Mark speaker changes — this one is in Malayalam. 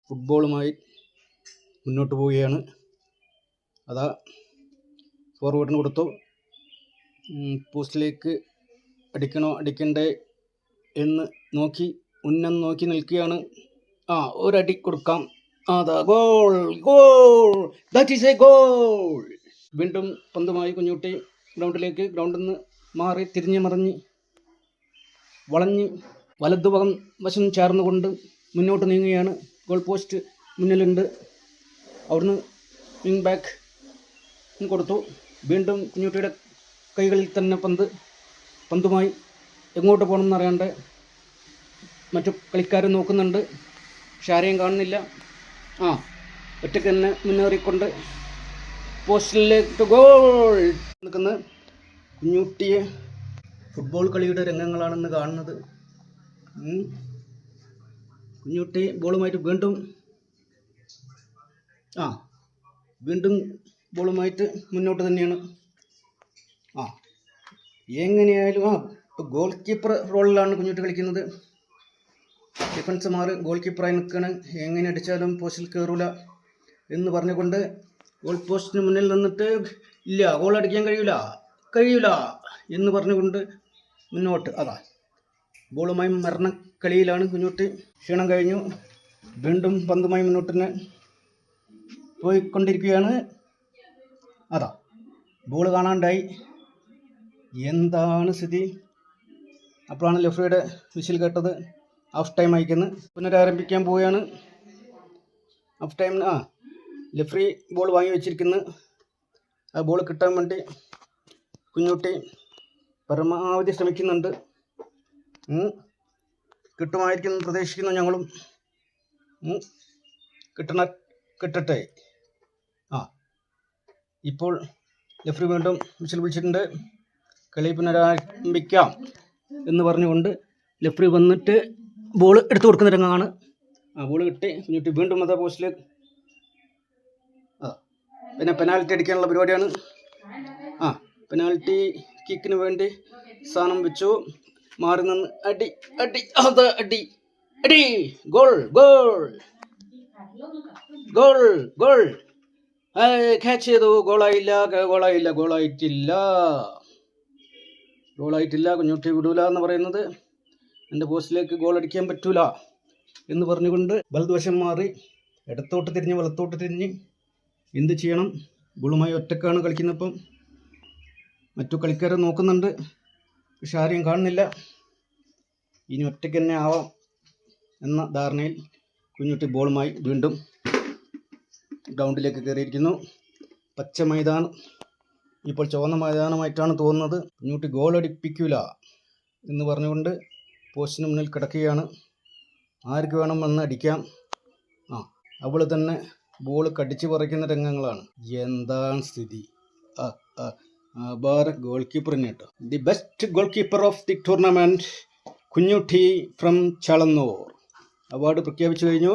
Speaker 1: ഫുട്ബോളുമായി മുന്നോട്ട് പോവുകയാണ്. അതാ ഫോർവേഡിന് കൊടുത്തു. പോസ്റ്റിലേക്ക് അടിക്കണോ അടിക്കണ്ടേ എന്ന് ഉന്നം നോക്കി നിൽക്കുകയാണ്. ഒരടി കൊടുക്കാം. അതാ goal, goal, that is A goal. വീണ്ടും പന്തുമായി കുഞ്ഞുട്ടി ഗ്രൗണ്ടിൽ നിന്ന് മാറി തിരിഞ്ഞ് മറിഞ്ഞ് വളഞ്ഞ് വലതുവശം ചേർന്നുകൊണ്ട് മുന്നോട്ട് നീങ്ങുകയാണ്. ഗോൾ പോസ്റ്റ് മുന്നിലുണ്ട്. അവിടുന്ന് വിങ് ബാക്ക് കൊടുത്തു. വീണ്ടും കുഞ്ഞുട്ടിയുടെ കൈകളിൽ തന്നെ പന്തുമായി എങ്ങോട്ട് പോകണമെന്ന് അറിയാണ്ട് മറ്റു കളിക്കാർ നോക്കുന്നുണ്ട്. പക്ഷെ ആരെയും കാണുന്നില്ല. ഒറ്റയ്ക്ക് തന്നെ മുന്നേറിക്കൊണ്ട് പോസ്റ്റിലേക്ക് ഗോൾ നിൽക്കുന്ന കുഞ്ഞുട്ടിയെ ഫുട്ബോൾ കളിയുടെ രംഗങ്ങളാണെന്ന് കാണുന്നത്. കുഞ്ഞുട്ടി ബോളുമായിട്ട് വീണ്ടും ബോളുമായിട്ട് മുന്നോട്ട് തന്നെയാണ്. എങ്ങനെയായാലും ഗോൾ കീപ്പർ റോളിലാണ് കുഞ്ഞുട്ടി കളിക്കുന്നത്. ഡിഫൻസുമാർ ഗോൾ കീപ്പറായി നിൽക്കുകയാണ്. എങ്ങനെ അടിച്ചാലും പോസ്റ്റിൽ കയറൂല എന്ന് പറഞ്ഞുകൊണ്ട് ഗോൾ പോസ്റ്റിന് മുന്നിൽ നിന്നിട്ട് ഇല്ല, ഗോൾ അടിക്കാൻ കഴിയൂല എന്ന് പറഞ്ഞുകൊണ്ട് മുന്നോട്ട്. ബോളുമായി മരണക്കളിയിലാണ് കുഞ്ഞുട്ടി. ക്ഷീണം കഴിഞ്ഞു. വീണ്ടും പന്തുമായി മുന്നോട്ട് തന്നെ പോയിക്കൊണ്ടിരിക്കുകയാണ്. ബോൾ കാണാണ്ടായി. എന്താണ് സ്ഥിതി? അപ്പോഴാണ് ലെഫ്രിയുടെ വിസിൽ കേട്ടത്. ഹാഫ് ടൈം അയക്കുന്നു. പുനരാരംഭിക്കാൻ പോവുകയാണ്. ഹാഫ് ടൈമിന് ലെഫ്രി ബോൾ വാങ്ങി വെച്ചിരിക്കുന്നു. ആ ബോൾ കിട്ടാൻ വേണ്ടി കുഞ്ഞുട്ടി പരമാവധി ശ്രമിക്കുന്നുണ്ട്. കിട്ടുമായിരിക്കും പ്രതീക്ഷിക്കുന്നു ഞങ്ങളും. കിട്ടട്ടെ. ഇപ്പോൾ ലെഫ്രി വീണ്ടും വിസിൽ വിളിച്ചിട്ടുണ്ട്. കളി പുനരാരംഭിക്കാം എന്ന് പറഞ്ഞുകൊണ്ട് ലെഫ്രി വന്നിട്ട് ബോൾ എടുത്തു കൊടുക്കുന്ന രംഗമാണ്. ബോൾ കിട്ടി. കുഞ്ഞുട്ടി വീണ്ടും അതാ പോസ്റ്റിലേക്ക്. പിന്നെ പെനാൽറ്റി അടിക്കാനുള്ള പരിപാടിയാണ്. പെനാൽറ്റി കിക്കിന് വേണ്ടി സ്ഥാനം വെച്ചു. മാറി നിന്ന് അടി goal goal goal goal catch ചെയ്തു. ഗോളായിട്ടില്ല. കുഞ്ഞുട്ടി വിടൂല എന്ന് പറയുന്നത് എൻ്റെ പോസ്റ്റിലേക്ക് ഗോൾ അടിക്കാൻ പറ്റൂല എന്ന് പറഞ്ഞുകൊണ്ട് വലതുവശം മാറി ഇടത്തോട്ട് തിരിഞ്ഞ് വലത്തോട്ട് തിരിഞ്ഞ് എന്ത് ചെയ്യണം? ബോളുമായി ഒറ്റക്കാണ് കളിക്കുന്നപ്പം. മറ്റു കളിക്കാരെ നോക്കുന്നുണ്ട്. പക്ഷെ ആരെയും കാണുന്നില്ല. ഇനി ഒറ്റയ്ക്ക് തന്നെ ആവാം എന്ന ധാരണയിൽ കുഞ്ഞുട്ടി ബോളുമായി വീണ്ടും ഗ്രൗണ്ടിലേക്ക് കയറിയിരിക്കുന്നു. പച്ച മൈതാനം ഇപ്പോൾ ചുവന്ന മൈതാനമായിട്ടാണ് തോന്നുന്നത്. കുഞ്ഞുട്ടി ഗോൾ അടിപ്പിക്കൂല എന്ന് പറഞ്ഞുകൊണ്ട് പോസ്റ്റിന് മുന്നിൽ കിടക്കുകയാണ്. ആർക്ക് വേണമെന്ന് അടിക്കാം. അവൾ തന്നെ ബോൾ കടിച്ചു പറിക്കുന്ന രംഗങ്ങളാണ്. എന്താണ് സ്ഥിതി? അപാര ഗോൾ കീപ്പറിന് കേട്ടോ. The best goalkeeper of the tournament Kunjutty from Chalannur award പ്രഖ്യാപിച്ചു കഴിഞ്ഞു.